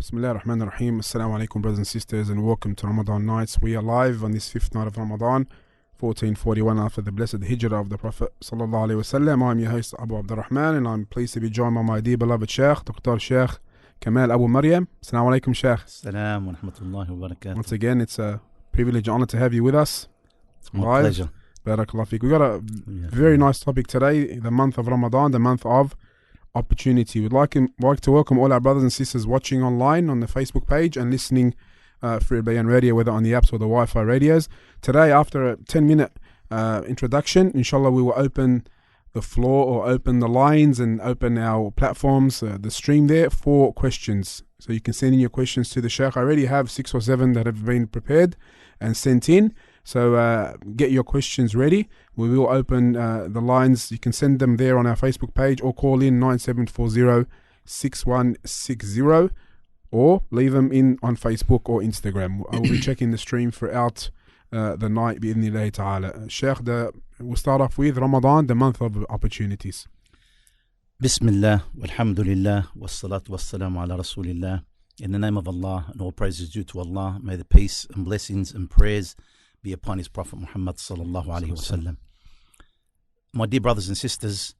Bismillah ar-Rahman ar-Rahim. Assalamu alaikum, brothers and sisters, and welcome to Ramadan Nights. We are live on this fifth night of Ramadan, 1441 after the blessed hijrah of the Prophet sallallahu alaihi wasallam. I'm your host Abu Abdurrahman, and I'm pleased to be joined by my dear beloved Sheikh, Dr. Sheikh Kamal Abu Maryam. Assalamu alaikum, Sheikh. Assalamu wa rahmatullahi wa barakatuh. Once again, it's a privilege and honor to have you with us. It's my pleasure. Barakallah feek. We've got a very nice topic today, the month of Ramadan, the month of opportunity. We'd like to welcome all our brothers and sisters watching online on the Facebook page and listening through Albayan radio, whether on the apps or the Wi-Fi radios. Today, after a 10-minute introduction, inshallah, we will open the floor or open the lines and open our platforms, the stream there, for questions. So you can send in your questions to the Sheikh. I already have 6 or 7 that have been prepared and sent in. So get your questions ready. We will open the lines. You can send them there on our Facebook page or call in 9740-6160 or leave them in on Facebook or Instagram. I will be checking the stream throughout the night bi'idhnillahi ta'ala. Sheikh, we'll start off with Ramadan, the month of opportunities. Bismillah, walhamdulillah, wassalatu wassalamu ala rasulillah. In the name of Allah, and all praise is due to Allah, may the peace and blessings and prayers be upon his Prophet Muhammad sallallahu alaihi wasallam. My dear brothers and sisters,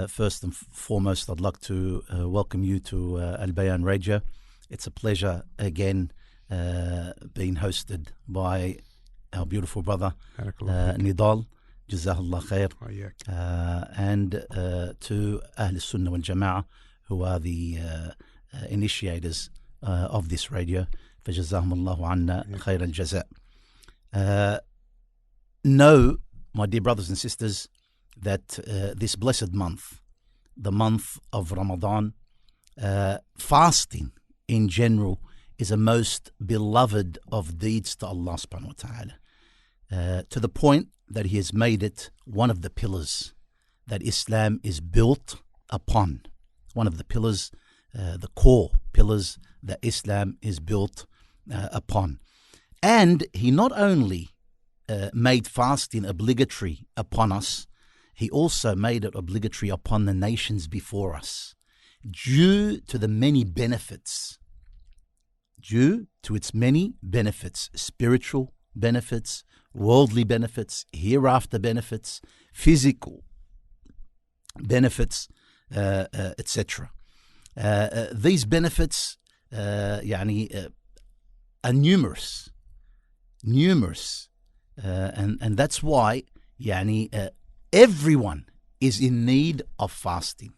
first and foremost, I'd like to welcome you to Albayan Radio. It's a pleasure again being hosted by our beautiful brother Nidal, Jazahullah khair, and to Ahl Sunnah wal Jama'ah, who are the initiators of this radio. Fajazahumullahu anna khair al-jaza'. Know, my dear brothers and sisters, that this blessed month, the month of Ramadan, fasting in general is a most beloved of deeds to Allah subhanahu wa ta'ala, to the point that He has made it one of the pillars that Islam is built upon, one of the pillars, the core pillars that Islam is built upon. And He not only made fasting obligatory upon us, He also made it obligatory upon the nations before us, due to the many benefits, spiritual benefits, worldly benefits, hereafter benefits, physical benefits, etc. These benefits are numerous, and that's why everyone is in need of fasting.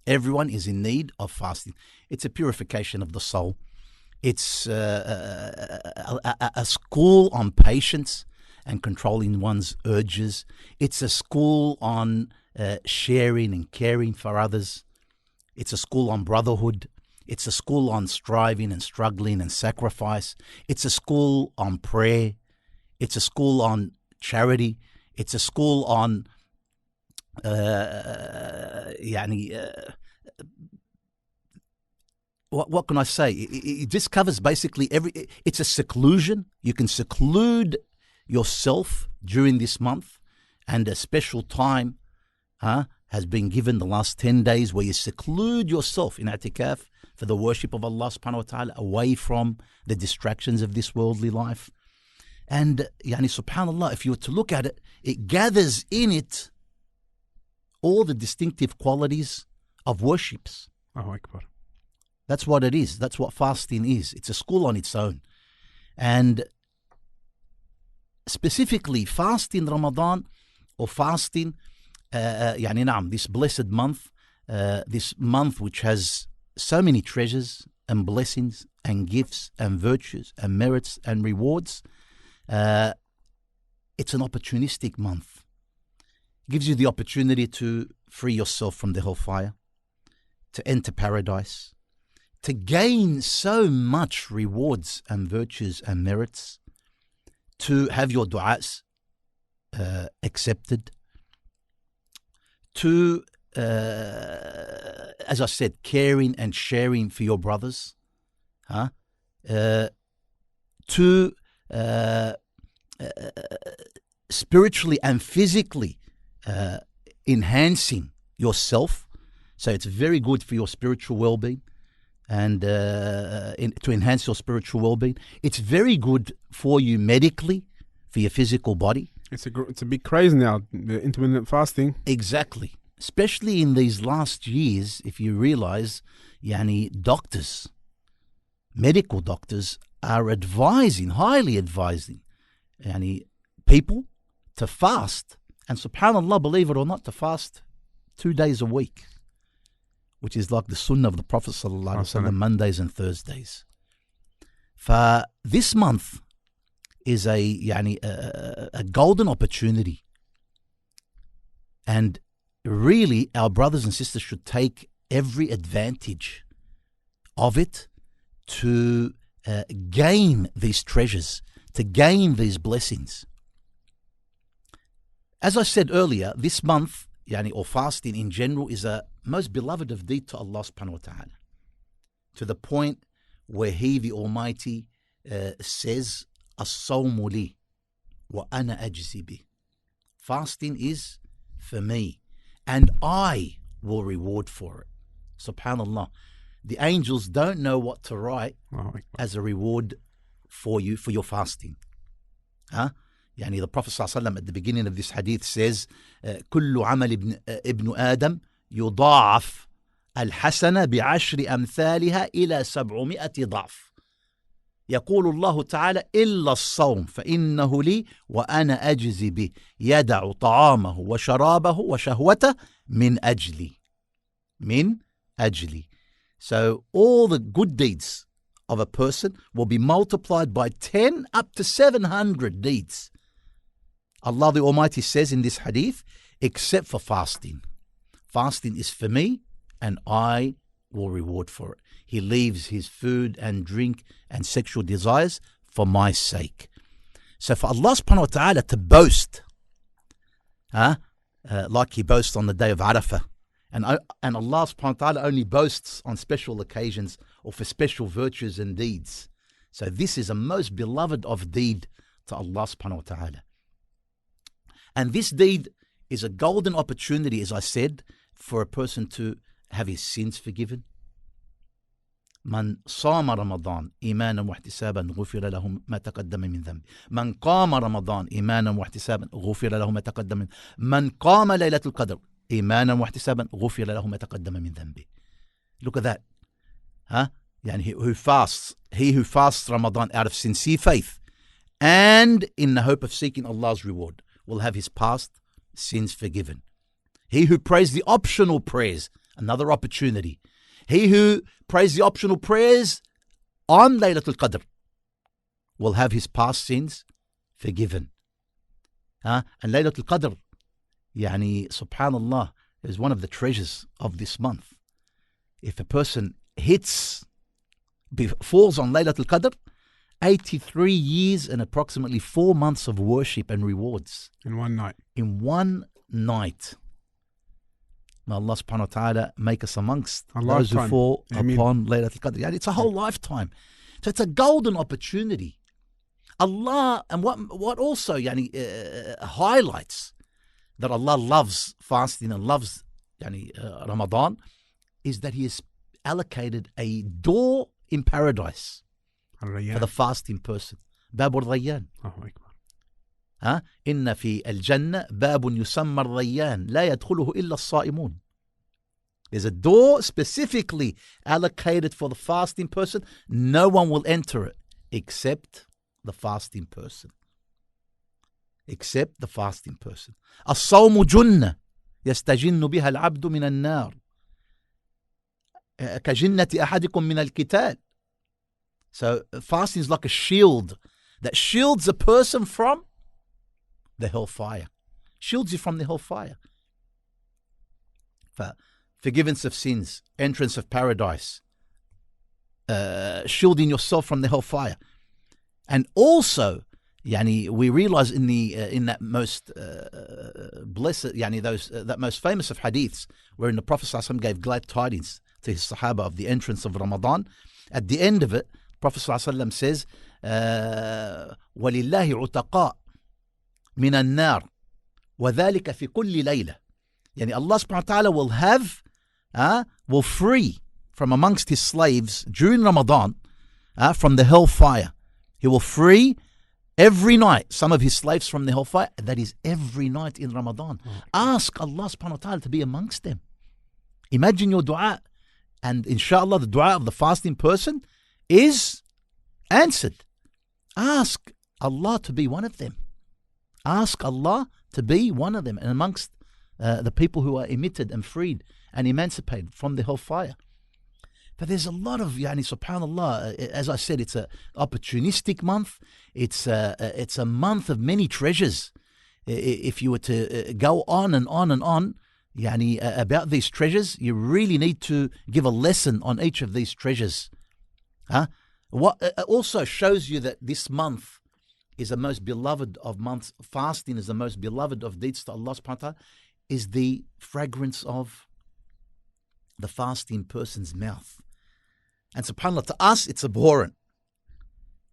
Everyone is in need of fasting. It's a purification of the soul. It's a school on patience and controlling one's urges. It's a school on sharing and caring for others. It's a school on brotherhood. It's a school on striving and struggling and sacrifice. It's a school on prayer. It's a school on charity. It's a school on what can I say? It just covers basically it's a seclusion. You can seclude yourself during this month, and a special time has been given the last 10 days where you seclude yourself in i'tikaf for the worship of Allah subhanahu wa ta'ala, away from the distractions of this worldly life. And subhanallah, if you were to look at it, it gathers in it all the distinctive qualities of worships. Allahu Akbar. That's what it is. That's what fasting is. It's a school on its own. And specifically, fasting Ramadan, or fasting, this blessed month, this month which has so many treasures and blessings and gifts and virtues and merits and rewards, it's an opportunistic month. It gives you the opportunity to free yourself from the hellfire, to enter paradise, to gain so much rewards and virtues and merits, to have your du'as accepted, to, as I said, caring and sharing for your brothers, to spiritually and physically enhancing yourself. So it's very good for your spiritual well-being. and to enhance your spiritual well-being. It's very good for you medically, for your physical body. It's a big craze now, the intermittent fasting. Exactly. Especially in these last years, if you realize, doctors, medical doctors are advising, highly advising, people to fast. And subhanAllah, believe it or not, to fast 2 days a week, which is like the sunnah of the Prophet ﷺ, Mondays and Thursdays. For this month is a golden opportunity. And really, our brothers and sisters should take every advantage of it to gain these treasures, to gain these blessings. As I said earlier, this month, or fasting in general, is a most beloved of deed to Allah subhanahu wa ta'ala, to the point where He, the Almighty, says, As-sawmu li wa ana ajzi bih. Fasting is for me, and I will reward for it. Subhanallah. The angels don't know what to write as a reward for you, for your fasting. The Prophet ﷺ at the beginning of this hadith says, كل عمل ابن آدم يضاعف الحسنة بعشر أمثالها إلى 700 ضعف. يقول الله تعالى إلا الصوم فإنه لي وأنا أجزي به يدع طعامه وشرابه وشهوته من أجلي. So all the good deeds of a person will be multiplied by 10 up to 700 deeds. Allah the Almighty says in this hadith, except for fasting. Fasting is for me and I will reward for it. He leaves his food and drink and sexual desires for my sake. So for Allah subhanahu wa ta'ala to boast, like He boasts on the day of Arafah, and Allah subhanahu wa ta'ala only boasts on special occasions or for special virtues and deeds. So this is a most beloved of deed to Allah subhanahu wa ta'ala. And this deed is a golden opportunity, as I said, for a person to have his sins forgiven. من صام رمضان إيمانا واحتسابا غفر له ما تقدم من ذنبه. من قام رمضان إيمانا واحتسابا غفر له ما تقدم من. من قام ليلة القدر إيمانا واحتسابا غفر له ما تقدم من ذنبه. Look at that. He who fasts Ramadan out of sincere faith and in the hope of seeking Allah's reward will have his past sins forgiven. He who prays the optional prayers, another opportunity. He who prays the optional prayers on Laylatul Qadr will have his past sins forgiven. And Laylatul Qadr, subhanallah, is one of the treasures of this month. If a person falls on Laylatul Qadr, 83 years and approximately 4 months of worship and rewards. In one night. May Allah subhanahu wa ta'ala make us amongst those who fall upon Laylatul Qadr. It's a whole lifetime. So it's a golden opportunity. Allah, and what also highlights that Allah loves fasting and loves Ramadan is that He has allocated a door in paradise for the fasting person. باب الريان. إن في الجنة باب يسمى الريان لا يدخله إلا الصائمون. There's a door specifically allocated for the fasting person. No one will enter it except the fasting person. Except the fasting person. الصوم جنة يستجن بها العبد من النار كجنة أحدكم من القتال. So fasting is like a shield that shields a person from the hellfire. Shields you from the hellfire. Forgiveness of sins, entrance of paradise, shielding yourself from the hellfire. And also, we realize in that most blessed, that most famous of hadiths, wherein the Prophet ﷺ gave glad tidings to his Sahaba of the entrance of Ramadan. At the end of it, Prophet ﷺ says, وَلِلَّهِ عُتَقَاء مِنَ النَّارِ وَذَلِكَ فِي كُلِّ لَيْلَةٍ. Allah subhanahu wa ta'ala will free from amongst his slaves during Ramadan from the hellfire. He will free every night some of his slaves from the hellfire. That is every night in Ramadan. Ask Allah subhanahu wa ta'ala to be amongst them. Imagine your dua, and inshallah the dua of the fasting person is answered. Ask Allah to be one of them. Ask Allah to be one of them and amongst the people who are emitted and freed and emancipated from the hellfire. But there's a lot of, subhanAllah, as I said, it's an opportunistic month. It's a month of many treasures. If you were to go on and on and on, about these treasures, you really need to give a lesson on each of these treasures. What also shows you that this month is the most beloved of months, fasting is the most beloved of deeds to Allah subhanahu wa ta'ala, is the fragrance of the fasting person's mouth. And subhanAllah, to us, it's abhorrent.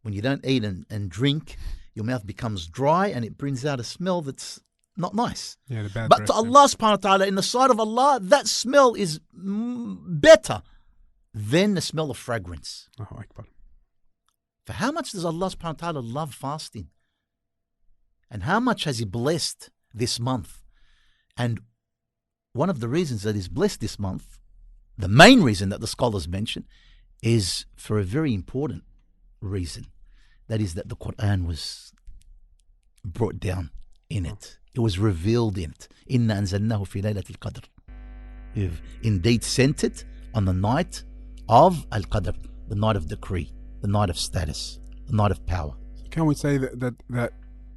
When you don't eat and drink, your mouth becomes dry and it brings out a smell that's not nice. Yeah, the bad but to Allah subhanahu wa ta'ala, in the sight of Allah, that smell is better than the smell of fragrance. Allahu Akbar. For how much does Allah subhanahu wa ta'ala love fasting? And how much has He blessed this month? And one of the reasons that He's blessed this month, the main reason that the scholars mention, is for a very important reason. That is that the Quran was brought down in it. It was revealed in it. Inna anzalnahu fi laylatil qadr. We've indeed sent it on the night of Al-Qadr, the night of decree, the night of status, the night of power. Can we say that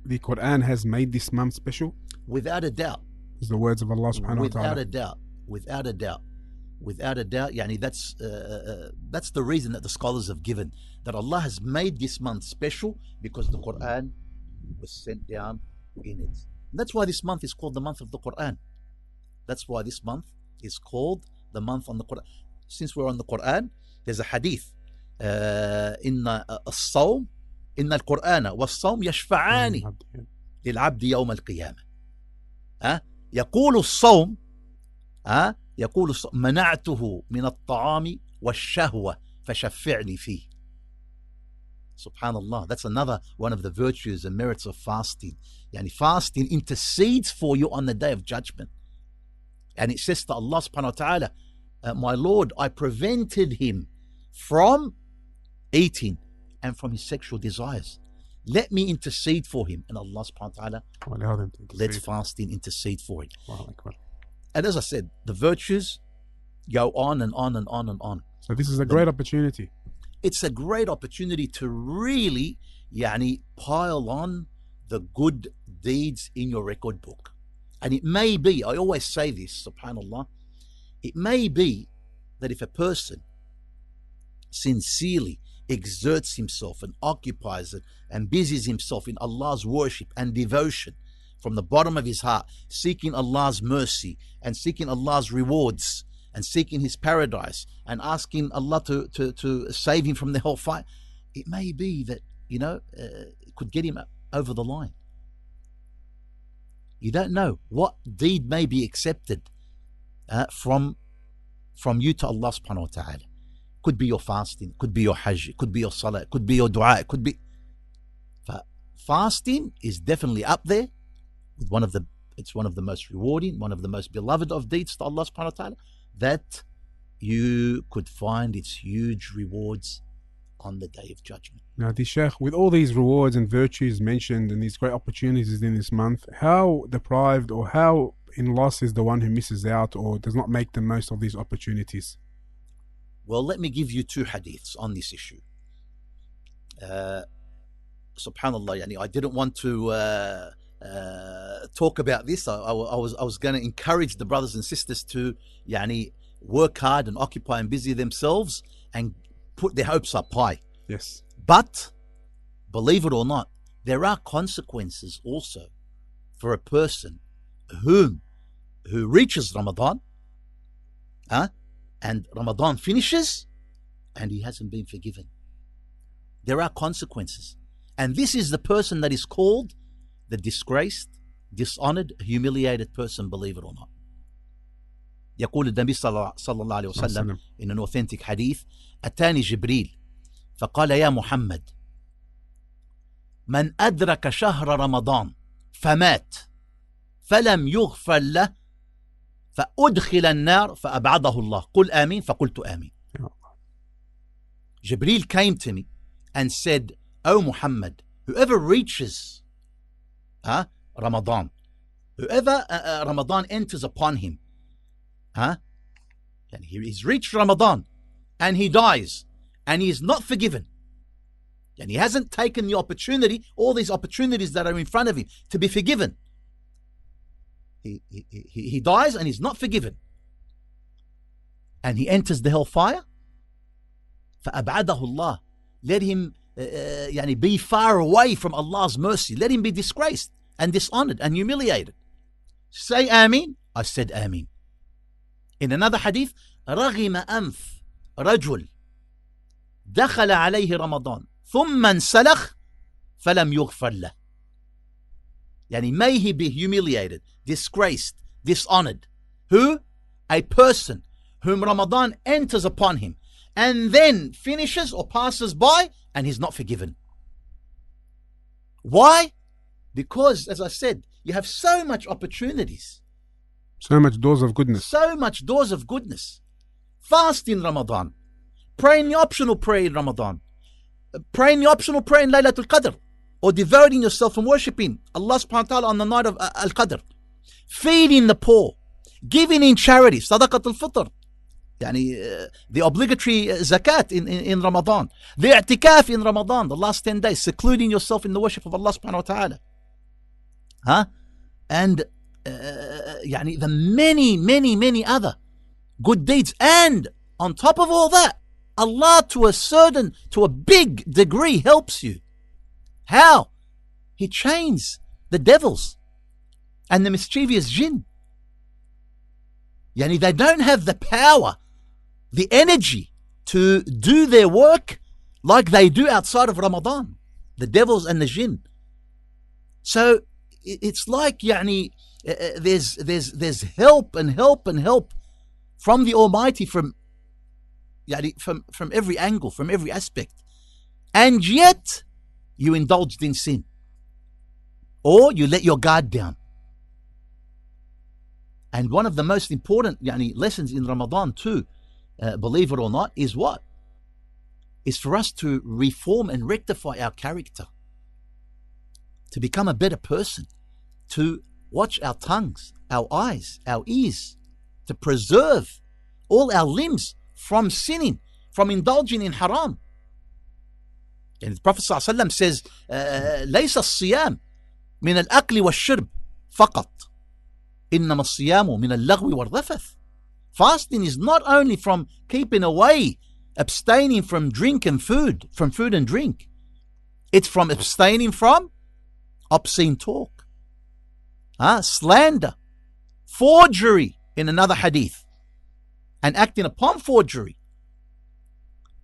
the Quran has made this month special? Without a doubt. Is the words of Allah subhanahu wa ta'ala. Without a doubt. Without a doubt. Without a doubt. That's the reason that the scholars have given, that Allah has made this month special because the Quran was sent down in it. And that's why this month is called the month of the Quran. That's why this month is called the month on the Quran. Since we're on the Quran, there's a hadith. Inna as-sawm, inna al-Qur'ana was-sawm yashfa'ani lil-'abdi yawm al-qiyamah. يقول الصوم منعته من الطعام والشهوة فشفعني فيه. Subhanallah, that's another one of the virtues and merits of fasting. Fasting intercedes for you on the day of judgment. And it says to Allah subhanahu wa ta'ala, my Lord, I prevented him from eating and from his sexual desires. Let me intercede for him. And Allah subhanahu wa ta'ala lets fasting intercede for him. And as I said, the virtues go on and on and on and on. So this is a great opportunity. It's a great opportunity to really pile on the good deeds in your record book. And it may be, I always say this, subhanallah, it may be that if a person sincerely exerts himself and occupies it and busies himself in Allah's worship and devotion from the bottom of his heart, seeking Allah's mercy and seeking Allah's rewards and seeking His paradise and asking Allah to save him from the hellfire, it may be that, it could get him over the line. You don't know what deed may be accepted from you to Allah subhanahu wa ta'ala. Could be your fasting, could be your hajj, could be your salah, could be your dua, it could be. Fasting is definitely up there with it's one of the most rewarding, one of the most beloved of deeds to Allah subhanahu wa ta'ala, that you could find its huge rewards on the day of judgment. Now, the Sheikh, with all these rewards and virtues mentioned and these great opportunities in this month, how deprived or how in loss is the one who misses out or does not make the most of these opportunities? Well, let me give you two hadiths on this issue. Subhanallah, I didn't want to talk about this. I was going to encourage the brothers and sisters to work hard and occupy and busy themselves and put their hopes up high. Yes. But believe it or not, there are consequences also for a person who reaches Ramadan, and Ramadan finishes and he hasn't been forgiven. There are consequences. And this is the person that is called the disgraced, dishonored, humiliated person, believe it or not. يقول النبي صلى الله عليه وسلم in an authentic hadith أتاني جبريل فقال يا محمد من أدرك شهر رمضان فمات فلم يغفر له فأدخل النار فأبعده الله قل آمين فقلت آمين. Jibreel came to me and said, O Muhammad, whoever reaches Ramadan, whoever Ramadan enters upon him, and he's reached Ramadan and he dies and he is not forgiven, and he hasn't taken the opportunity, all these opportunities that are in front of him to be forgiven. He dies and he's not forgiven, and he enters the hellfire. فأبعده الله, let him be far away from Allah's mercy, let him be disgraced and dishonored and humiliated. Say Ameen. I said Ameen. In another hadith, رغم أنف رجل دخل عليه رمضان ثم انسلخ فلم يغفر له. May he be humiliated, disgraced, dishonored. Who? A person whom Ramadan enters upon him and then finishes or passes by and he's not forgiven. Why? Because, as I said, you have so much opportunities. So much doors of goodness. So much doors of goodness. Fast in Ramadan. Pray in the optional prayer in Ramadan. Pray in the optional prayer in Laylatul Qadr. Or devoting yourself and worshipping Allah subhanahu wa ta'ala on the night of Al-Qadr. Feeding the poor. Giving in charity. Sadaqatul Fitr. The obligatory zakat in Ramadan. The i'tikaf in Ramadan, the last 10 days. Secluding yourself in the worship of Allah subhanahu wa ta'ala. And the many other good deeds. And on top of all that, Allah to a big degree helps you. How? He chains the devils and the mischievous jinn. They don't have the power, the energy to do their work like they do outside of Ramadan, the devils and the jinn. So it's like there's help and help and help from the Almighty from every angle, from every aspect. And yet you indulged in sin, or you let your guard down. And one of the most important lessons in Ramadan too, believe it or not, is what? Is for us to reform and rectify our character, to become a better person, to watch our tongues, our eyes, our ears, to preserve all our limbs from sinning, from indulging in haram. And the Prophet ﷺ says, ليس الصيام من الأكل والشرب فقط إنما الصيام من اللغو والرفث. Fasting is not only from keeping away, abstaining from drink and food, from food and drink. It's from abstaining from obscene talk, slander, forgery in another hadith, and acting upon forgery.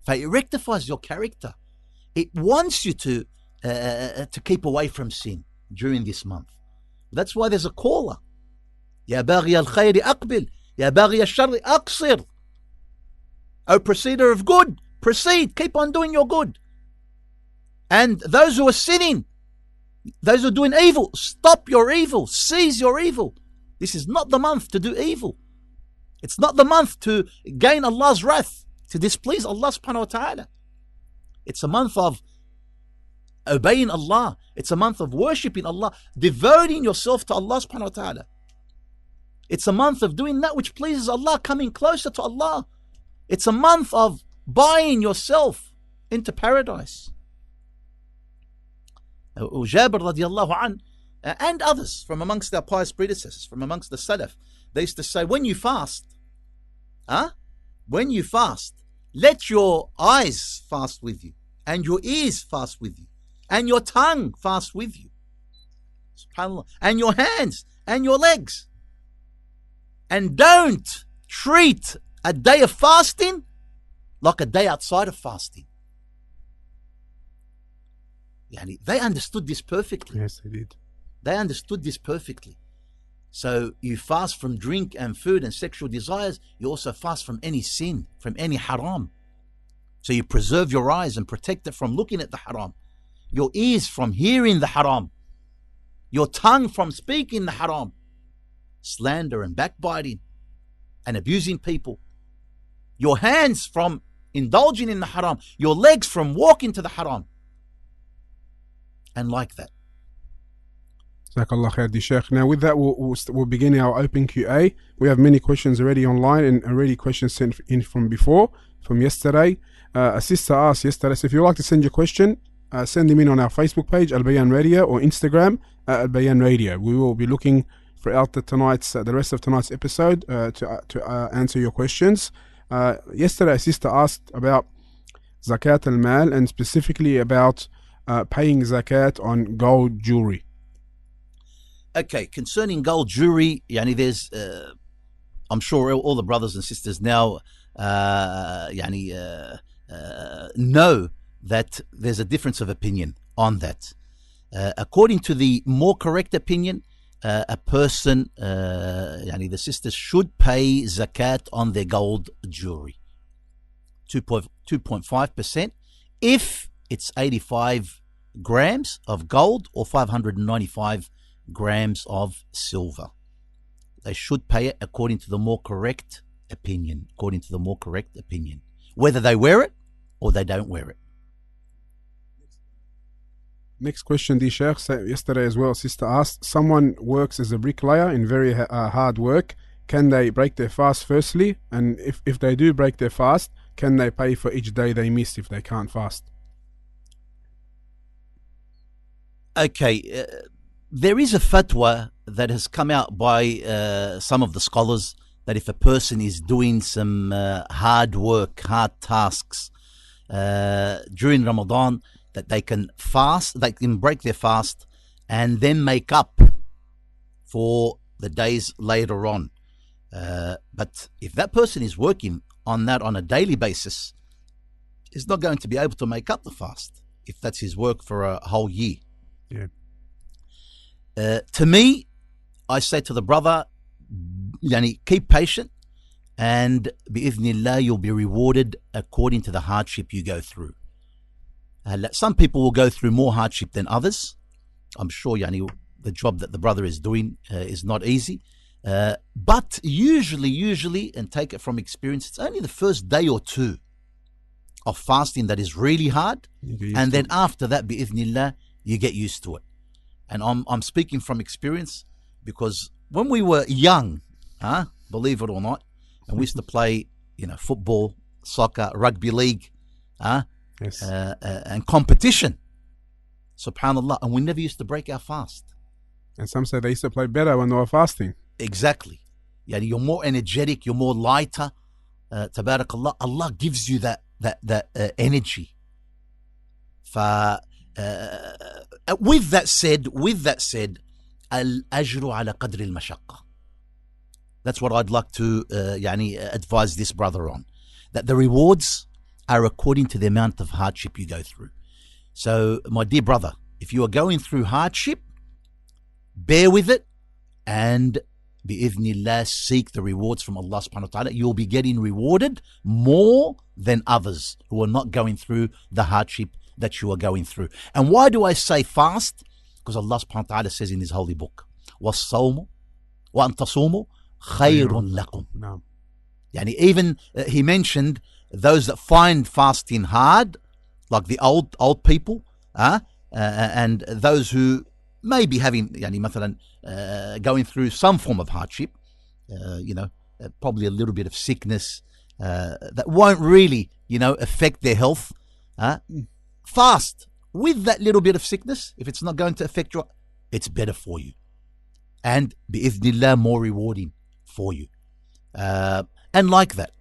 It rectifies your character. It wants you to keep away from sin during this month. That's why there's a caller. يا باغي الخير أقبل يا باغي الشر أقصر. O proceder of good, proceed, keep on doing your good. And those who are sinning, those who are doing evil, stop your evil, cease your evil. This is not the month to do evil. It's not the month to gain Allah's wrath, to displease Allah subhanahu wa ta'ala. It's a month of obeying Allah. It's a month of worshipping Allah, devoting yourself to Allah subhanahu wa ta'ala. It's a month of doing that which pleases Allah, coming closer to Allah. It's a month of buying yourself into paradise. Jabir radiallahu an, and others from amongst our pious predecessors, from amongst the Salaf, they used to say, when you fast, let your eyes fast with you, and your ears fast with you, and your tongue fast with you. SubhanAllah. And your hands and your legs. And don't treat a day of fasting like a day outside of fasting. They understood this perfectly. Yes, they did. They understood this perfectly. So you fast from drink and food and sexual desires. You also fast from any sin, from any haram. So you preserve your eyes and protect it from looking at the haram, your ears from hearing the haram, your tongue from speaking the haram, slander and backbiting and abusing people, your hands from indulging in the haram, your legs from walking to the haram, and like that. Jazakallah khair, di Sheikh. Now with that, we'll begin our open QA. We have many questions already online and already questions sent in from yesterday. A sister asked yesterday, so if you'd like to send your question, send them in on our Facebook page, Albayan Radio, or Instagram, Albayan Radio. We will be looking throughout the rest of tonight's episode to answer your questions. Yesterday, a sister asked about Zakat al-Mal and specifically about paying Zakat on gold jewelry. Okay, concerning gold jewelry, there's, I'm sure all the brothers and sisters now, know that there's a difference of opinion on that. According to the more correct opinion, a person, the sisters should pay zakat on their gold jewelry, 2.5%, if it's 85 grams of gold or 595 grams of silver. They should pay it according to the more correct opinion, whether they wear it or they don't wear it. Next question, di Sheikh. Yesterday as well, sister asked, someone works as a bricklayer in very hard work. Can they break their fast firstly? And if they do break their fast, can they pay for each day they miss if they can't fast? Okay, there is a fatwa that has come out by some of the scholars that if a person is doing some hard work, hard tasks during Ramadan, that they can fast, they can break their fast and then make up for the days later on. But if that person is working on that on a daily basis, he's not going to be able to make up the fast if that's his work for a whole year. Yeah. To me, I say to the brother, keep patient, and bi'idhnillah, you'll be rewarded according to the hardship you go through. Some people will go through more hardship than others. I'm sure the job that the brother is doing is not easy. But usually, and take it from experience, it's only the first day or two of fasting that is really hard. And then after that, bi'idhnillah, you get used to it. And I'm speaking from experience because when we were young, believe it or not, and we used to play, football, soccer, rugby league, yes. And competition, subhanallah, and we never used to break our fast. And some say they used to play better when they were fasting. Exactly. You're more energetic, you're more lighter. Tabarakallah, Allah gives you that energy. With that said, al-ajru ala qadri al-mashaqqa. That's what I'd like to advise this brother on. That the rewards are according to the amount of hardship you go through. So, my dear brother, if you are going through hardship, bear with it and bi'idhnillah, seek the rewards from Allah subhanahu wa ta'ala. You'll be getting rewarded more than others who are not going through the hardship that you are going through. And why do I say fast? Because Allah subhanahu wa ta'ala says in His holy book, وَالصَّوْمُ وَأَن تَصُومُوا خَيْرٌ لَكُمْ. Even He mentioned those that find fasting hard, like the old people, and those who may be having, going through some form of hardship, probably a little bit of sickness that won't really, affect their health. Fast with that little bit of sickness. If it's not going to affect you, it's better for you, and bi'idhnillah, more rewarding for you. And like that,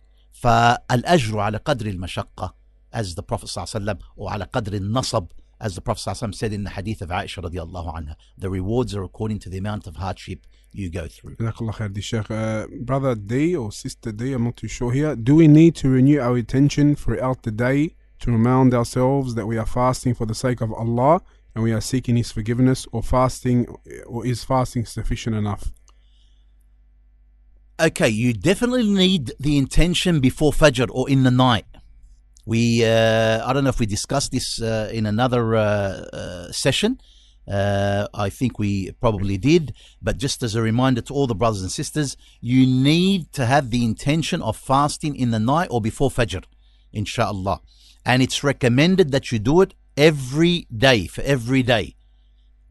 فَالْأَجْرُ عَلَى قَدْرِ الْمَشَقَّةِ, as the Prophet ﷺ, or عَلى قَدْرِ النَّصَبِ, as the Prophet ﷺ said in the hadith of Aisha radiallahu anha. The rewards are according to the amount of hardship you go through. Brother D or Sister D, I'm not too sure here. Do we need to renew our intention throughout the day to remind ourselves that we are fasting for the sake of Allah and we are seeking His forgiveness, or is fasting sufficient enough? Okay, you definitely need the intention before Fajr or in the night. I don't know if we discussed this in another session. I think we probably did, but just as a reminder to all the brothers and sisters, you need to have the intention of fasting in the night or before Fajr, inshallah. And it's recommended that you do it every day, for every day.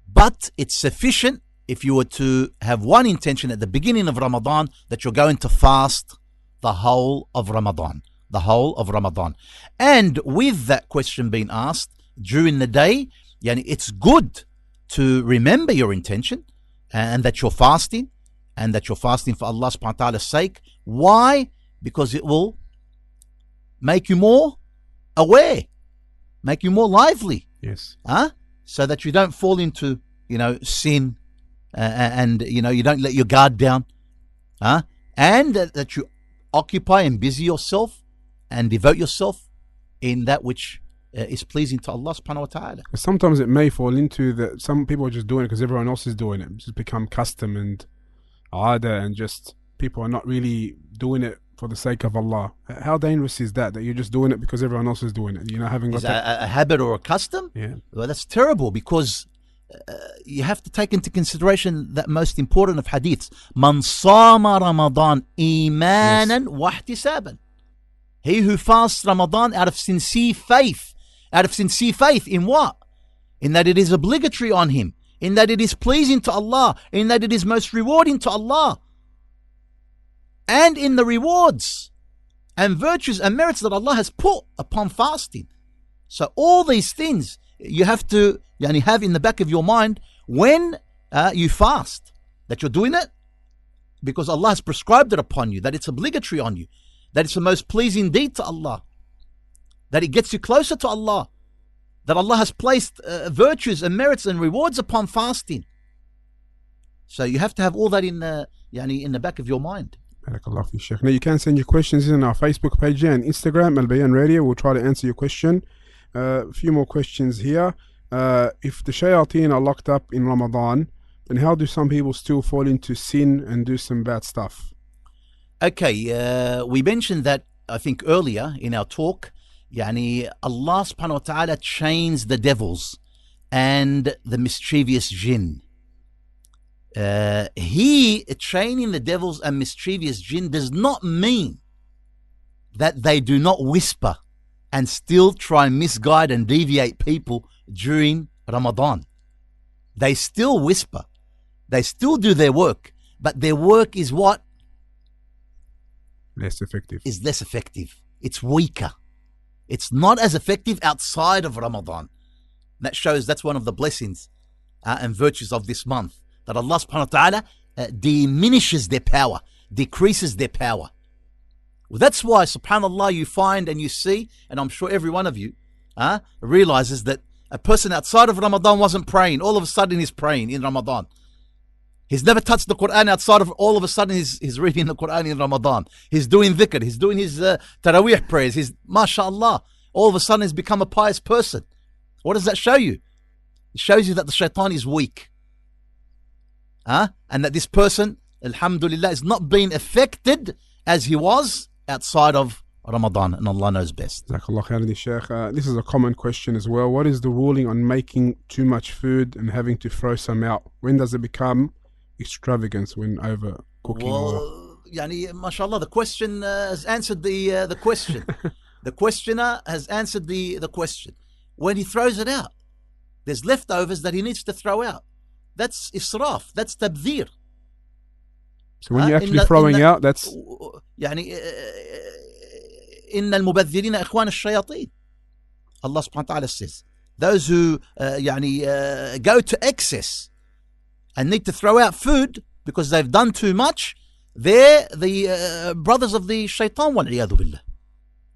But it's sufficient if you were to have one intention at the beginning of Ramadan that you're going to fast the whole of Ramadan. The whole of Ramadan. And with that question being asked during the day, it's good to remember your intention and that you're fasting and that you're fasting for Allah subhanahu wa ta'ala's sake. Why? Because it will make you more aware, make you more lively. Yes. So that you don't fall into, sin and you don't let your guard down. And that you occupy and busy yourself and devote yourself in that which is pleasing to Allah subhanahu wa ta'ala. Sometimes it may fall into that some people are just doing it because everyone else is doing it. It's just become custom and ada, and just people are not really doing it for the sake of Allah. How dangerous is that you're just doing it because everyone else is doing it? Having got a habit or a custom? Yeah. Well, that's terrible, because you have to take into consideration that most important of hadiths. Man sama Ramadan imanan wa ihtisaban. He who fasts Ramadan out of sincere faith. Out of sincere faith in what? In that it is obligatory on him. In that it is pleasing to Allah. In that it is most rewarding to Allah. And in the rewards and virtues and merits that Allah has put upon fasting. So all these things you have to have in the back of your mind when you fast. That you're doing it because Allah has prescribed it upon you. That it's obligatory on you. That it's the most pleasing deed to Allah. That it gets you closer to Allah. That Allah has placed virtues and merits and rewards upon fasting. So you have to have all that in the back of your mind. Barakallah fi Sheikh. Now you can send your questions in our Facebook page and Instagram, Albayan Radio. We'll try to answer your question. A few more questions here. If the shayateen are locked up in Ramadan, then how do some people still fall into sin and do some bad stuff? Okay, we mentioned that, I think, earlier in our talk. Allah subhanahu wa ta'ala chains the devils and the mischievous jinn. He training the devils and mischievous jinn does not mean that they do not whisper and still try and misguide and deviate people during Ramadan. They still whisper. They still do their work. But their work is what? Less effective. Is less effective. It's weaker. It's not as effective outside of Ramadan. That shows that's one of the blessings and virtues of this month. That Allah subhanahu wa ta'ala diminishes their power, decreases their power. Well, that's why, subhanAllah, you find and you see, and I'm sure every one of you realizes that a person outside of Ramadan wasn't praying. All of a sudden he's praying in Ramadan. He's never touched the Quran outside of, all of a sudden he's reading the Quran in Ramadan. He's doing dhikr. He's doing his taraweeh prayers. He's, mashallah, all of a sudden he's become a pious person. What does that show you? It shows you that the shaitan is weak. And that this person, alhamdulillah, is not being affected as he was outside of Ramadan, and Allah knows best. Jazakallah khairan, Shaykh. This is a common question as well. What is the ruling on making too much food and having to throw some out? When does it become extravagance, when overcooking? Well, mashallah, the question has answered the question. The questioner has answered the question. When he throws it out, there's leftovers that he needs to throw out. That's israf. That's tabdhir. So when you're actually throwing out, that's إن المبذرين إخوان الشياطين. Allah subhanahu wa ta'ala says, those who go to excess and need to throw out food because they've done too much, they're the brothers of the shaitan, wal'iyadu billah.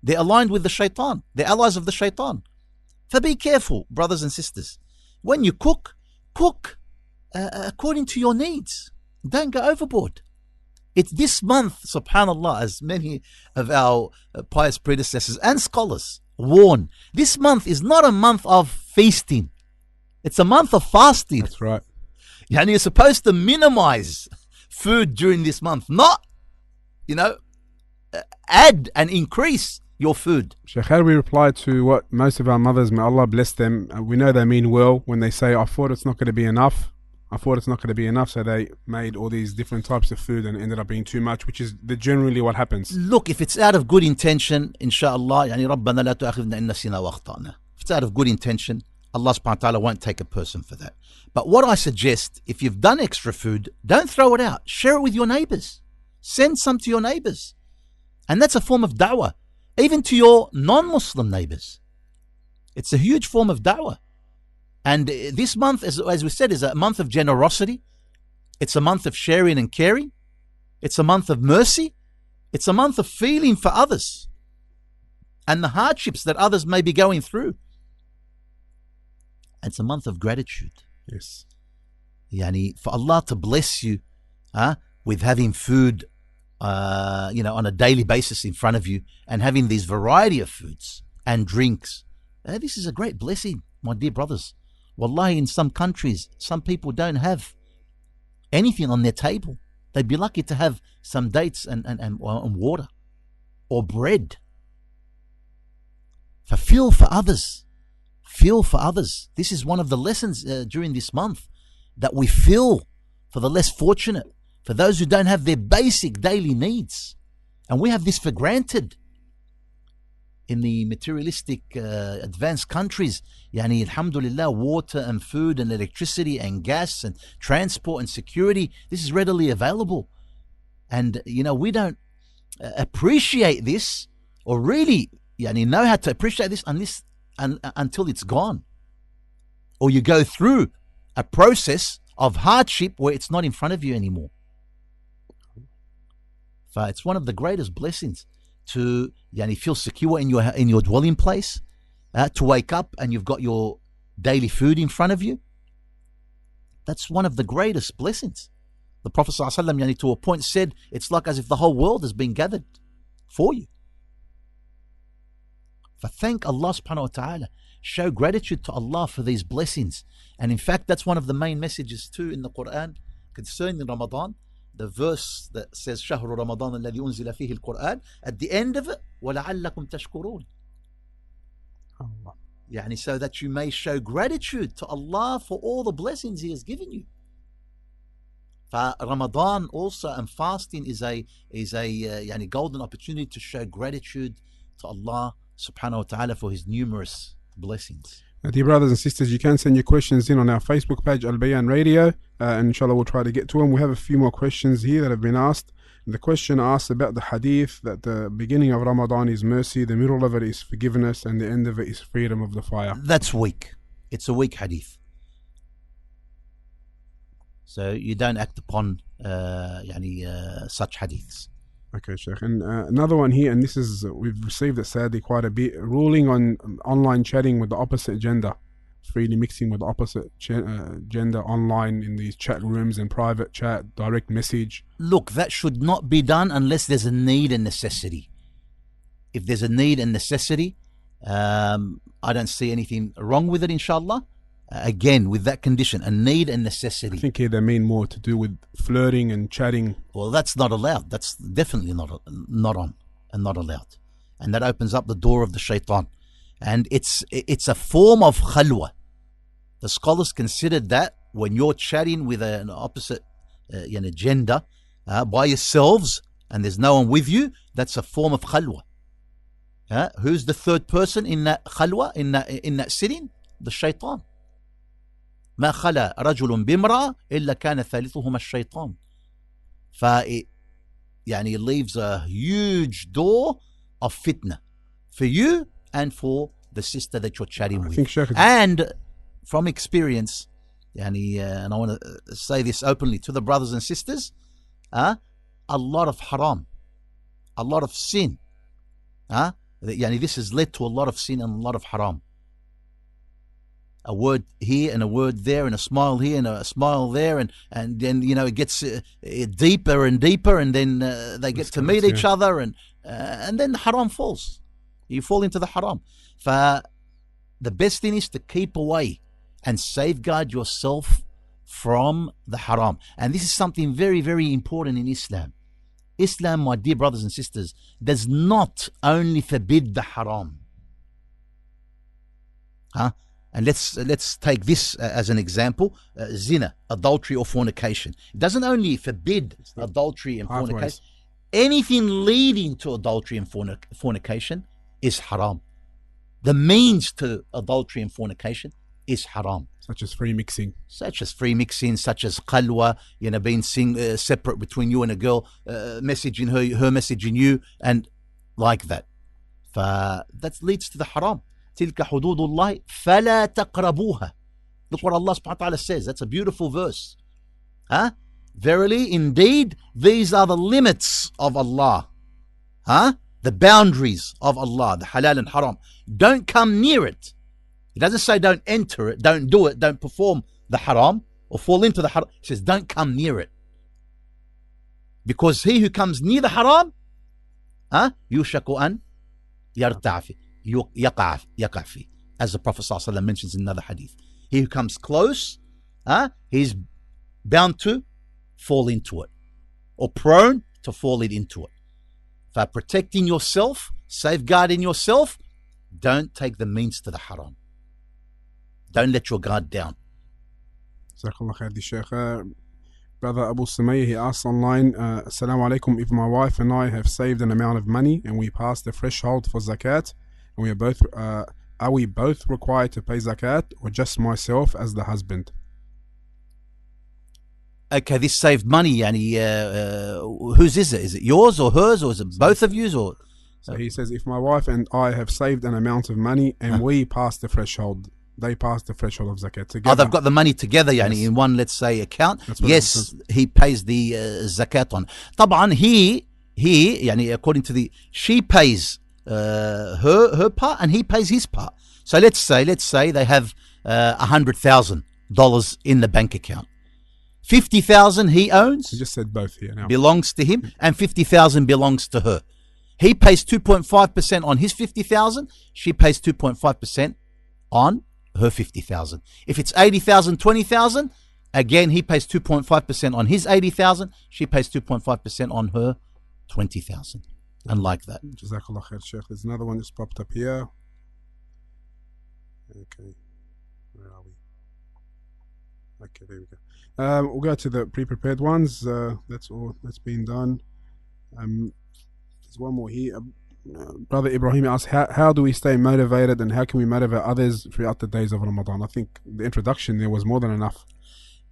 They're aligned with the shaitan. They're allies of the shaitan. So be careful, brothers and sisters. When you cook according to your needs. Don't go overboard. It's this month, subhanAllah, as many of our pious predecessors and scholars warn, this month is not a month of feasting. It's a month of fasting. That's right. You're supposed to minimize food during this month, not add and increase your food. Sheikh, how do we reply to what most of our mothers, may Allah bless them, we know they mean well when they say, I thought it's not going to be enough. So they made all these different types of food and it ended up being too much, which is generally what happens. Look, if it's out of good intention, inshallah, ربنا لا تؤاخذنا إن نسينا وأخطأنا. If it's out of good intention, Allah subhanahu wa ta'ala won't take a person for that. But what I suggest, if you've done extra food, don't throw it out. Share it with your neighbors. Send some to your neighbors. And that's a form of da'wah. Even to your non-Muslim neighbors. It's a huge form of da'wah. And this month, as we said, is a month of generosity. It's a month of sharing and caring. It's a month of mercy. It's a month of feeling for others and the hardships that others may be going through. It's a month of gratitude. Yes. For Allah to bless you with having food on a daily basis in front of you and having these variety of foods and drinks. This is a great blessing, my dear brothers. Wallahi, in some countries, some people don't have anything on their table. They'd be lucky to have some dates and water or bread. Feel for others. Feel for others. This is one of the lessons during this month, that we feel for the less fortunate, for those who don't have their basic daily needs. And we have this for granted. In the materialistic advanced countries, alhamdulillah, water and food and electricity and gas and transport and security, this is readily available. And, we don't appreciate this, or really know how to appreciate this until it's gone. Or you go through a process of hardship where it's not in front of you anymore. So it's one of the greatest blessings to feel secure in your dwelling place, to wake up and you've got your daily food in front of you. That's one of the greatest blessings. The Prophet ﷺ, to a point, said it's like as if the whole world has been gathered for you. Thank Allah subhanahu wa ta'ala. Show gratitude to Allah for these blessings. And in fact, that's one of the main messages too in the Quran concerning Ramadan. The verse that says شهر رمضان الذي أنزل فيه القرآن, at the end of it, وَلَعَلَّكُمْ تَشْكُرُونَ. So that you may show gratitude to Allah for all the blessings He has given you. Ramadan also, and fasting is a golden opportunity to show gratitude to Allah subhanahu wa ta'ala for His numerous blessings. Dear brothers and sisters, you can send your questions in on our Facebook page, Albayan Radio, and inshallah we'll try to get to them. We have a few more questions here that have been asked. The question asks about the hadith that the beginning of Ramadan is mercy, the middle of it is forgiveness, and the end of it is freedom of the fire. That's weak. It's a weak hadith. So you don't act upon such hadiths. Okay, Sheikh. And another one here, and this is, we've received it sadly quite a bit, ruling on online chatting with the opposite gender, freely mixing with the opposite gender online in these chat rooms and private chat, direct message. Look, that should not be done unless there's a need and necessity. If there's a need and necessity, I don't see anything wrong with it, inshallah. Again, with that condition, a need and necessity. I think here they mean more to do with flirting and chatting. Well, that's not allowed. That's definitely not on and not allowed. And that opens up the door of the shaitan. And it's a form of khalwa. The scholars considered that when you're chatting with an opposite gender by yourselves and there's no one with you, that's a form of khalwa. Who's the third person in that khalwa, in that sitting? The shaitan. ما خلا رجل بامرأة إلا كان ثالثهما الشيطان. It leaves a huge door of fitna for you and for the sister that you're chatting with. And from experience, and I want to say this openly to the brothers and sisters, a lot of haram, a lot of sin. This has led to a lot of sin and a lot of haram. A word here and a word there and a smile here and a smile there, and then it gets deeper and deeper, and then they get to meet each other, and then the haram falls. You fall into the haram. The best thing is to keep away and safeguard yourself from the haram. And this is something very, very important in Islam. Islam, my dear brothers and sisters, does not only forbid the haram. And let's take this as an example. Zina, adultery or fornication. It doesn't only forbid adultery and fornication. Anything leading to adultery and fornication is haram. The means to adultery and fornication is haram. Such as free mixing. Such as qalwa, being separate between you and a girl, messaging her messaging you, and like that. That leads to the haram. تِلْكَ حُدُودُ اللَّهِ فَلَا تَقْرَبُوهَا. Look what Allah subhanahu wa ta'ala says. That's a beautiful verse. Verily, indeed, these are the limits of Allah. The boundaries of Allah, the halal and haram. Don't come near it. It doesn't say don't enter it, don't do it, don't perform the haram or fall into the haram. It says don't come near it. Because he who comes near the haram, يُوشَكُ أَنْ يَرْتَعْ فِي, as the Prophet ﷺ mentions in another hadith. He who comes close, he's bound to fall into it, or prone to falling into it. For protecting yourself, safeguarding yourself, don't take the means to the haram. Don't let your guard down. Brother Abu Sumayya, he asks online, Assalamu alaikum, if my wife and I have saved an amount of money and we pass the threshold for zakat, and we are we both required to pay zakat, or just myself as the husband? Okay, this saved money, whose is it? Is it yours or hers, or is it both of yous? Or so he says, if my wife and I have saved an amount of money and we pass the threshold, they pass the threshold of zakat together. They've got the money together, in one, let's say, account. Yes, he pays the zakat on. طبعا he according to she pays her part and he pays his part. So let's say they have $100,000 in the bank account. 50,000 he owns. He just said both here now. Belongs to him, and 50,000 belongs to her. He pays 2.5% on his 50,000. She pays 2.5% on her 50,000. If it's 80,000, 20,000, again he pays 2.5% on his 80,000. She pays 2.5% on her 20,000, and like that. Jazakallah khair, Sheikh. There's another one just popped up here. Okay, where are we? Okay, there we go. We'll go to the pre-prepared ones. That's all that's been done. There's one more here. Brother Ibrahim asks, how do we stay motivated and how can we motivate others throughout the days of Ramadan? I think the introduction there was more than enough.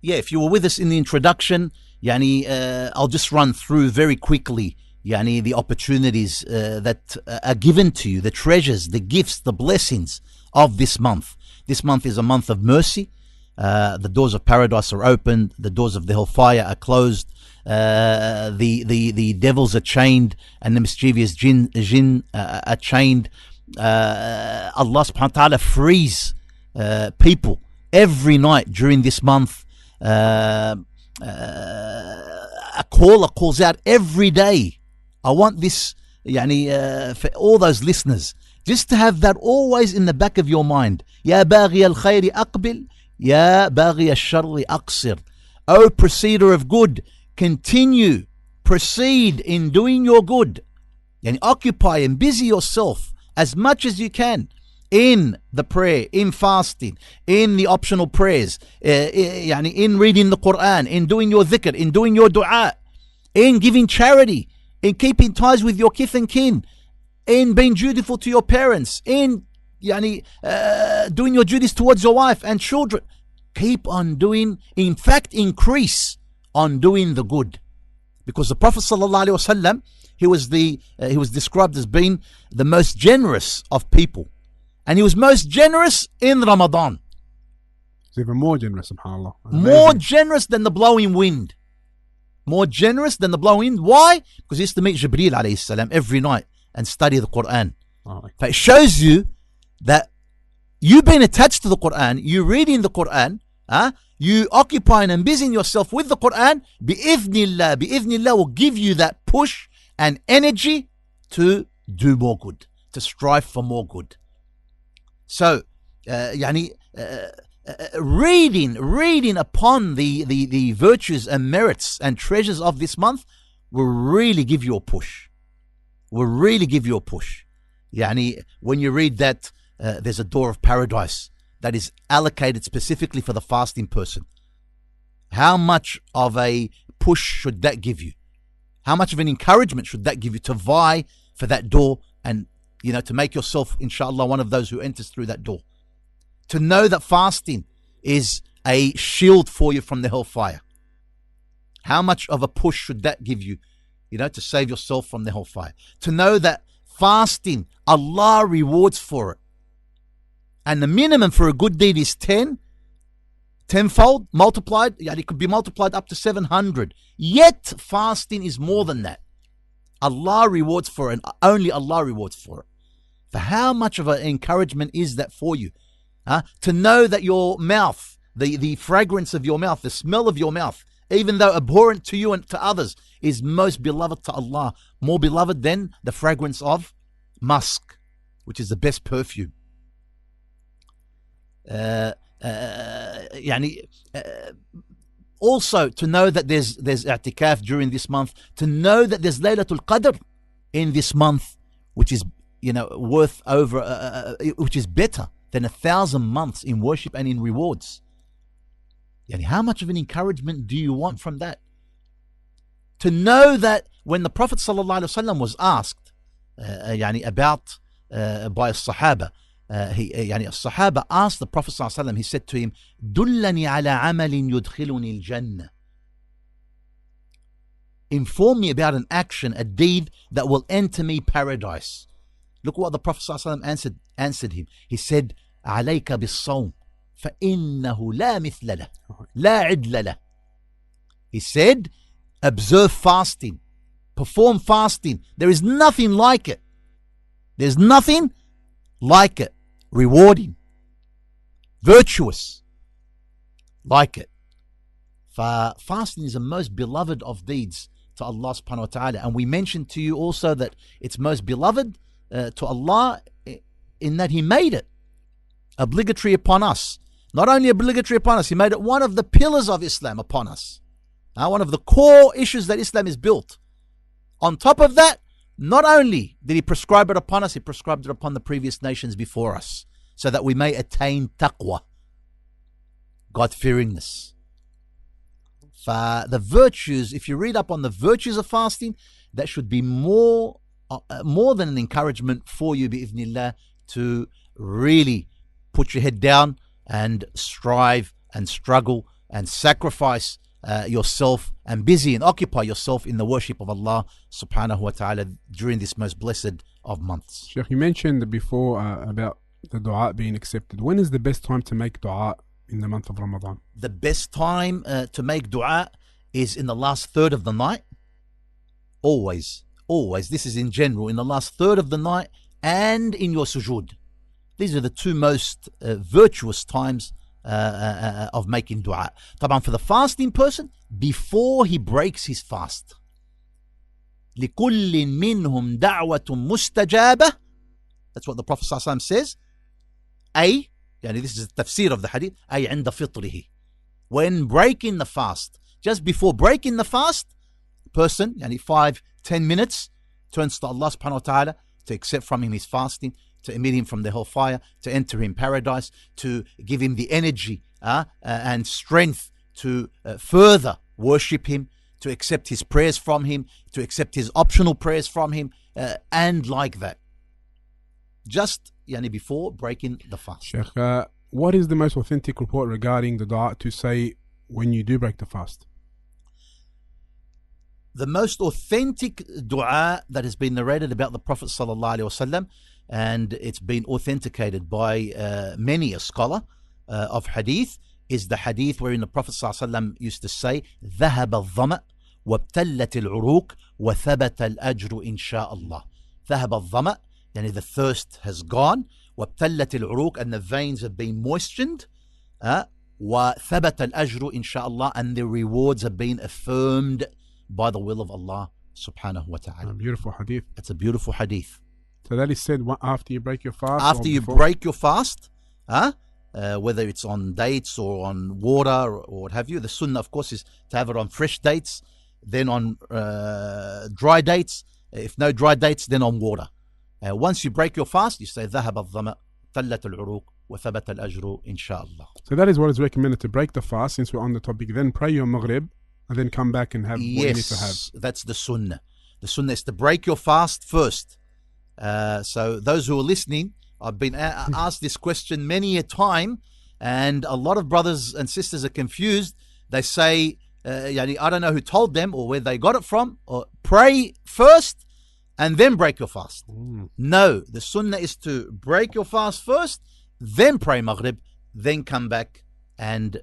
Yeah, if you were with us in the introduction, I'll just run through very quickly the opportunities that are given to you, the treasures, the gifts, the blessings of this month. This month is a month of mercy. The doors of paradise are opened, the doors of the hellfire are closed, the devils are chained, and the mischievous jinn are chained. Allah subhanahu wa ta'ala frees people every night during this month. A caller calls out every day. I want this for all those listeners, just to have that always in the back of your mind. Ya baghi al-khayri aqbil, Ya baghi al-sharri aqsir. O proceder of good, proceed in doing your good. Occupy and busy yourself as much as you can in the prayer, in fasting, in the optional prayers, in reading the Quran, in doing your dhikr, in doing your dua, in giving charity, in keeping ties with your kith and kin, in being dutiful to your parents, in doing your duties towards your wife and children. Keep on doing, in fact, increase on doing the good. Because the Prophet ﷺ, he was described as being the most generous of people. And he was most generous in Ramadan. He's even more generous, subhanAllah. More generous than the blowing wind. More generous than the blowing wind. Why? Because he used to meet Jibreel alayhi salam every night and study the Quran. But it shows you that you being attached to the Quran, you reading the Quran, you occupying and busying yourself with the Quran, bi'idhnillah will give you that push and energy to do more good, to strive for more good. So, reading upon the virtues and merits and treasures of this month will really give you a push. Will really give you a push. Yani, when you read that there's a door of paradise that is allocated specifically for the fasting person, how much of a push should that give you? How much of an encouragement should that give you to vie for that door and, to make yourself, inshallah, one of those who enters through that door? To know that fasting is a shield for you from the hellfire. How much of a push should that give you, to save yourself from the hellfire? To know that fasting, Allah rewards for it. And the minimum for a good deed is 10-fold multiplied. It could be multiplied up to 700. Yet fasting is more than that. Allah rewards for it, and only Allah rewards for it. For how much of an encouragement is that for you? To know that your mouth, the fragrance of your mouth, the smell of your mouth, even though abhorrent to you and to others, is most beloved to Allah, more beloved than the fragrance of musk, which is the best perfume. Also to know that there's i'tikaf during this month, to know that there's Laylatul Qadr in this month, which is worth over which is better than 1,000 months in worship and in rewards. How much of an encouragement do you want from that? To know that when the Prophet ﷺ was asked about by a Sahaba, a Sahaba asked the Prophet ﷺ, he said to him, Dullani ala amalin yudkhiluni al-jannah. Inform me about an action, a deed that will enter me paradise. Look what the Prophet ﷺ answered him. He said, عليك بالصوم فإنه لا مثل له لا عدل له. He said, observe fasting, perform fasting. There is nothing like it. There's nothing like it. Rewarding, virtuous, like it. Fasting is the most beloved of deeds to Allah subhanahu wa ta'ala. And we mentioned to you also that it's most beloved to Allah in that He made it obligatory upon us. Not only obligatory upon us, He made it one of the pillars of Islam upon us. One of the core issues that Islam is built. On top of that, not only did He prescribe it upon us, He prescribed it upon the previous nations before us, so that we may attain taqwa, God-fearingness. The virtues, if you read up on the virtues of fasting, that should be more than an encouragement for you, bi'idhnillah, to really put your head down and strive and struggle and sacrifice yourself and busy and occupy yourself in the worship of Allah subhanahu wa ta'ala during this most blessed of months. Sheikh, you mentioned before about the dua being accepted. When is the best time to make dua in the month of Ramadan? The best time to make dua is in the last third of the night. Always. This is in general, in the last third of the night and in your sujood. These are the two most virtuous times of making dua. طبعا for the fasting person, before he breaks his fast. لِكُلٍّ مِّنْهُمْ دَعْوَةٌ مُسْتَجَابَةٌ. That's what the Prophet ﷺ says. This is the tafsir of the hadith. أي عند فطره. When breaking the fast, just before breaking the fast, person, 5-10 minutes, turns to Allah subhanahu wa ta'ala to accept from him his fasting, to emit him from the hellfire, to enter him paradise, to give him the energy and strength to further worship him, to accept his prayers from him, to accept his optional prayers from him, and like that. Just before breaking the fast. Sheikh, what is the most authentic report regarding the dua to say when you do break the fast? The most authentic dua that has been narrated about the Prophet ﷺ, and it's been authenticated by many a scholar of hadith, is the hadith wherein the Prophet ﷺ used to say, ذهب الظمأ وابتلت العروق وثبت الأجر إن شاء الله. ذهب الظمأ, the thirst has gone, وابتلت العروق, and the veins have been moistened, وثبت الأجر إن شاء الله, and the rewards have been affirmed by the will of Allah subhanahu wa ta'ala. A beautiful hadith. It's a beautiful hadith. So that is said after you break your fast? After you break your fast, whether it's on dates or on water or what have you. The sunnah, of course, is to have it on fresh dates. then on dry dates. If no dry dates, then on water. Once you break your fast, you say ذهب الظمأ قلت العروق وثبت الأجر إن شاء الله. So that is what is recommended, to break the fast, since we're on the topic. Then pray your maghrib and then come back and have what you need to have. Yes, that's the sunnah. The sunnah is to break your fast first. So those who are listening, I've been asked this question many a time, and a lot of brothers and sisters are confused. They say, I don't know who told them or where they got it from, or pray first and then break your fast. No, the sunnah is to break your fast first, then pray maghrib, then come back and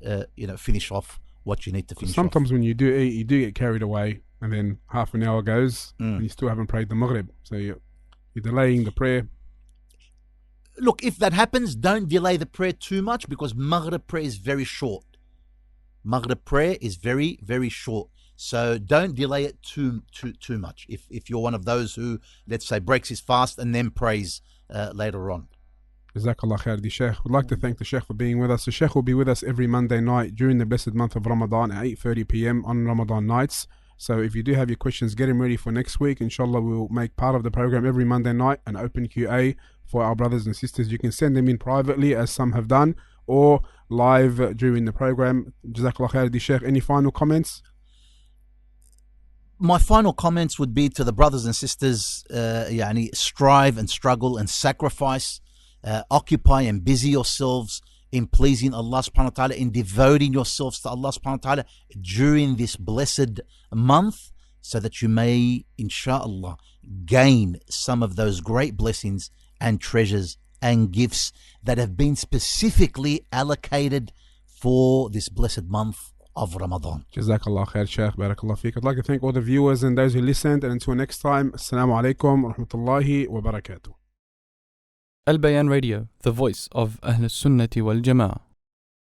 finish off what you need to finish. Sometimes when you do eat, you do get carried away, and then half an hour goes and you still haven't prayed the maghrib. So you're delaying the prayer. Look, if that happens, don't delay the prayer too much, because maghrib prayer is very short. Maghrib prayer is very, very short. So don't delay it too much. If you're one of those who, let's say, breaks his fast and then prays later on. Jazakallah khair, the Sheikh. We'd like to thank the Sheikh for being with us. The Sheikh will be with us every Monday night during the blessed month of Ramadan at 8:30 p.m. on Ramadan nights. So if you do have your questions, get them ready for next week. Inshallah, we'll make part of the program every Monday night an open QA for our brothers and sisters. You can send them in privately, as some have done, or live during the program. Jazakallah khair, the Sheikh. Any final comments? My final comments would be to the brothers and sisters, strive and struggle and sacrifice, occupy and busy yourselves in pleasing Allah subhanahu wa ta'ala, in devoting yourselves to Allah subhanahu wa ta'ala during this blessed month, so that you may, inshallah, gain some of those great blessings and treasures and gifts that have been specifically allocated for this blessed month of Ramadan. Jazakallah khair, Shaykh. Barakallah feek. I'd like to thank all the viewers and those who listened, and until next time, Assalamu alaikum wa rahmatullahi wa barakatuh. Albayan Radio, the voice of Ahl Sunnati wal Jama'ah.